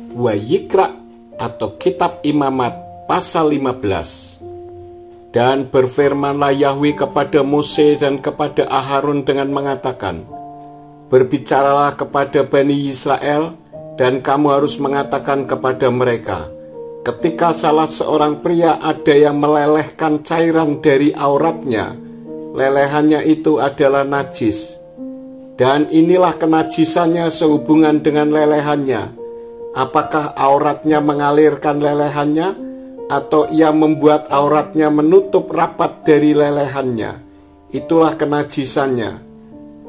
Wayikra atau Kitab Imamat pasal 15. Dan berfirmanlah Yahweh kepada Mose dan kepada Aharon dengan mengatakan, berbicaralah kepada Bani Israel, dan kamu harus mengatakan kepada mereka, ketika salah seorang pria ada yang melelehkan cairan dari auratnya, lelehannya itu adalah najis. Dan inilah kenajisannya sehubungan dengan lelehannya. Apakah auratnya mengalirkan lelehannya, atau ia membuat auratnya menutup rapat dari lelehannya? Itulah kenajisannya.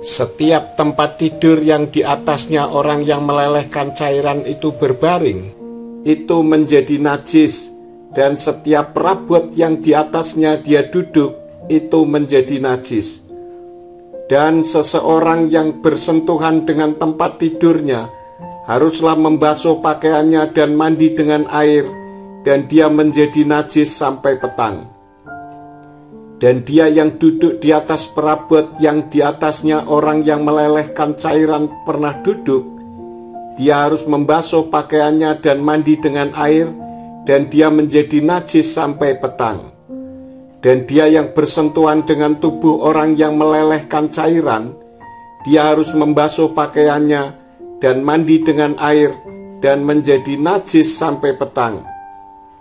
Setiap tempat tidur yang di atasnya orang yang melelehkan cairan itu berbaring, itu menjadi najis. Dan setiap perabot yang di atasnya dia duduk, itu menjadi najis. Dan seseorang yang bersentuhan dengan tempat tidurnya haruslah membasuh pakaiannya dan mandi dengan air, dan dia menjadi najis sampai petang. Dan dia yang duduk di atas perabot yang di atasnya orang yang melelehkan cairan pernah duduk, dia harus membasuh pakaiannya dan mandi dengan air, dan dia menjadi najis sampai petang. Dan dia yang bersentuhan dengan tubuh orang yang melelehkan cairan, dia harus membasuh pakaiannya dan mandi dengan air, dan menjadi najis sampai petang.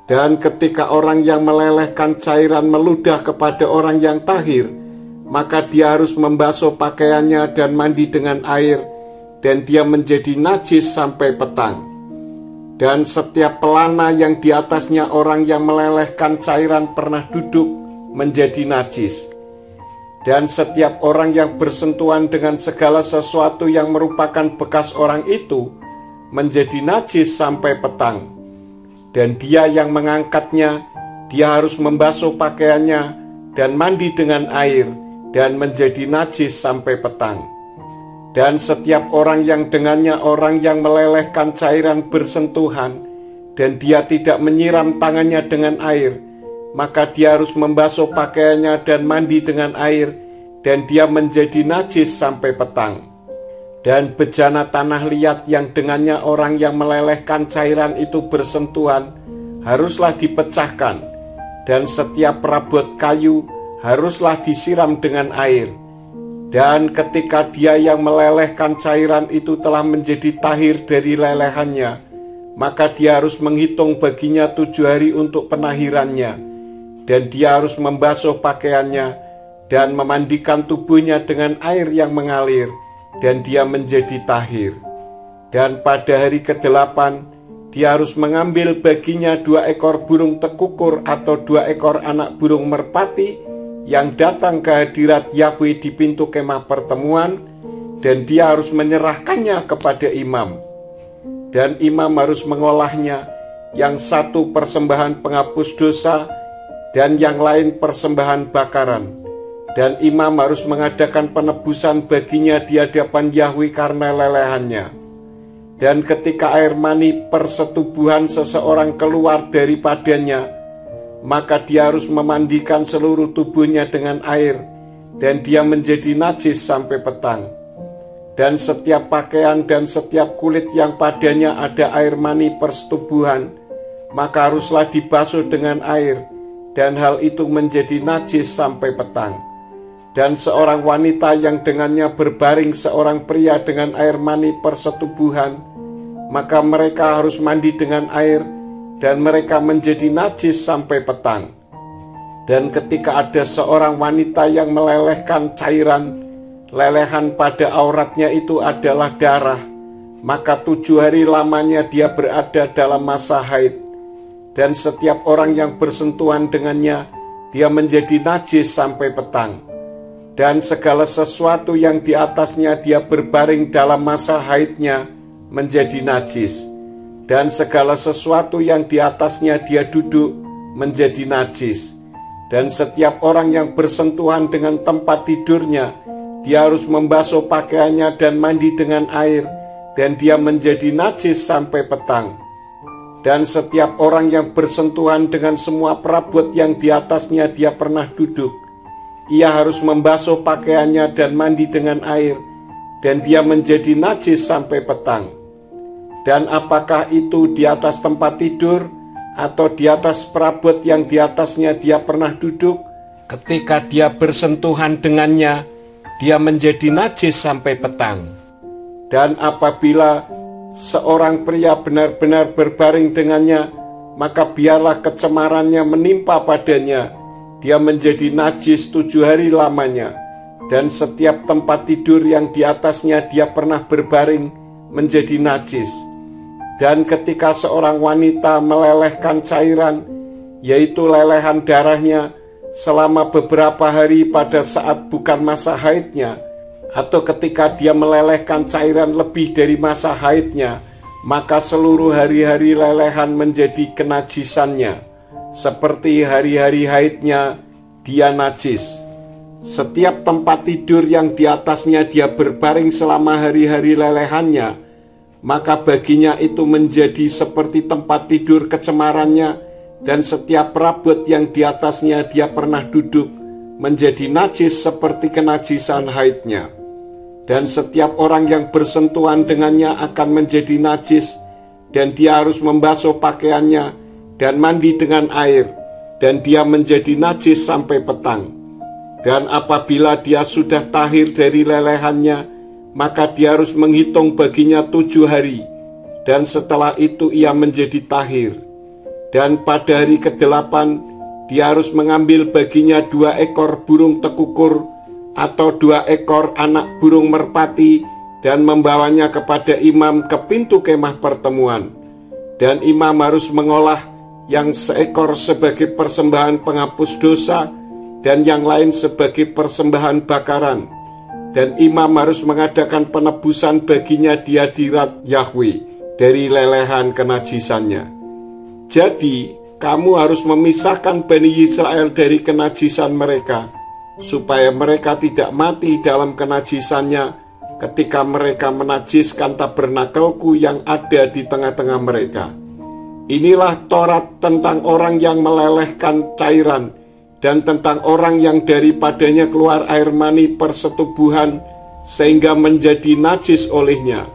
Dan ketika orang yang melelehkan cairan meludah kepada orang yang tahir, maka dia harus membasuh pakaiannya dan mandi dengan air, dan dia menjadi najis sampai petang. Dan setiap pelana yang di atasnya orang yang melelehkan cairan pernah duduk menjadi najis. Dan setiap orang yang bersentuhan dengan segala sesuatu yang merupakan bekas orang itu menjadi najis sampai petang. Dan dia yang mengangkatnya, dia harus membasuh pakaiannya dan mandi dengan air, dan menjadi najis sampai petang. Dan setiap orang yang dengannya orang yang melelehkan cairan bersentuhan, dan dia tidak menyiram tangannya dengan air, maka dia harus membasuh pakaiannya dan mandi dengan air, dan dia menjadi najis sampai petang. Dan bejana tanah liat yang dengannya orang yang melelehkan cairan itu bersentuhan haruslah dipecahkan, dan setiap perabot kayu haruslah disiram dengan air. Dan ketika dia yang melelehkan cairan itu telah menjadi tahir dari lelehannya, maka dia harus menghitung baginya 7 hari untuk penahirannya. Dan dia harus membasuh pakaiannya dan memandikan tubuhnya dengan air yang mengalir, dan dia menjadi tahir. Dan pada hari ke-8 dia harus mengambil baginya 2 ekor burung tekukur atau 2 ekor anak burung merpati yang datang ke hadirat Yahweh di pintu kemah pertemuan, dan dia harus menyerahkannya kepada imam. Dan imam harus mengolahnya, yang satu persembahan penghapus dosa, dan yang lain persembahan bakaran. Dan imam harus mengadakan penebusan baginya di hadapan Yahweh karena lelehannya. Dan ketika air mani persetubuhan seseorang keluar daripadanya, maka dia harus memandikan seluruh tubuhnya dengan air, dan dia menjadi najis sampai petang. Dan setiap pakaian dan setiap kulit yang padanya ada air mani persetubuhan, maka haruslah dibasuh dengan air, dan hal itu menjadi najis sampai petang. Dan seorang wanita yang dengannya berbaring seorang pria dengan air mani persetubuhan, maka mereka harus mandi dengan air, dan mereka menjadi najis sampai petang. Dan ketika ada seorang wanita yang melelehkan cairan, lelehan pada auratnya itu adalah darah, maka 7 hari lamanya dia berada dalam masa haid. Dan setiap orang yang bersentuhan dengannya, dia menjadi najis sampai petang. Dan segala sesuatu yang di atasnya dia berbaring dalam masa haidnya menjadi najis. Dan segala sesuatu yang di atasnya dia duduk menjadi najis. Dan setiap orang yang bersentuhan dengan tempat tidurnya, dia harus membasuh pakaiannya dan mandi dengan air, dan dia menjadi najis sampai petang. Dan setiap orang yang bersentuhan dengan semua perabot yang di atasnya dia pernah duduk, ia harus membasuh pakaiannya dan mandi dengan air, dan dia menjadi najis sampai petang. Dan apakah itu di atas tempat tidur atau di atas perabot yang di atasnya dia pernah duduk, ketika dia bersentuhan dengannya, dia menjadi najis sampai petang. Dan apabila seorang pria benar-benar berbaring dengannya, maka biarlah kecemarannya menimpa padanya, dia menjadi najis 7 hari lamanya. Dan setiap tempat tidur yang di atasnya dia pernah berbaring menjadi najis. Dan ketika seorang wanita melelehkan cairan, yaitu lelehan darahnya, selama beberapa hari pada saat bukan masa haidnya, atau ketika dia melelehkan cairan lebih dari masa haidnya, maka seluruh hari-hari lelehan menjadi kenajisannya. Seperti hari-hari haidnya, dia najis. Setiap tempat tidur yang di atasnya dia berbaring selama hari-hari lelehannya, maka baginya itu menjadi seperti tempat tidur kecemarannya, dan setiap perabot yang di atasnya dia pernah duduk menjadi najis seperti kenajisan haidnya. Dan setiap orang yang bersentuhan dengannya akan menjadi najis, dan dia harus membasuh pakaiannya dan mandi dengan air, dan dia menjadi najis sampai petang. Dan apabila dia sudah tahir dari lelehannya, maka dia harus menghitung baginya 7 hari, dan setelah itu ia menjadi tahir. Dan pada hari ke-8 dia harus mengambil baginya 2 ekor burung tekukur atau 2 ekor anak burung merpati, dan membawanya kepada imam ke pintu kemah pertemuan. Dan imam harus mengolah yang seekor sebagai persembahan penghapus dosa, dan yang lain sebagai persembahan bakaran. Dan imam harus mengadakan penebusan baginya di hadirat Yahwe dari lelehan kenajisannya. Jadi kamu harus memisahkan Bani Israel dari kenajisan mereka, supaya mereka tidak mati dalam kenajisannya ketika mereka menajiskan tabernakelku yang ada di tengah-tengah mereka. Inilah Taurat tentang orang yang melelehkan cairan, dan tentang orang yang daripadanya keluar air mani persetubuhan sehingga menjadi najis olehnya,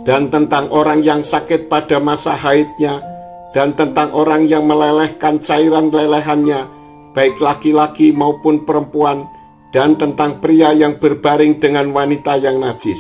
dan tentang orang yang sakit pada masa haidnya, dan tentang orang yang melelehkan cairan lelehannya, baik laki-laki maupun perempuan, dan tentang pria yang berbaring dengan wanita yang najis.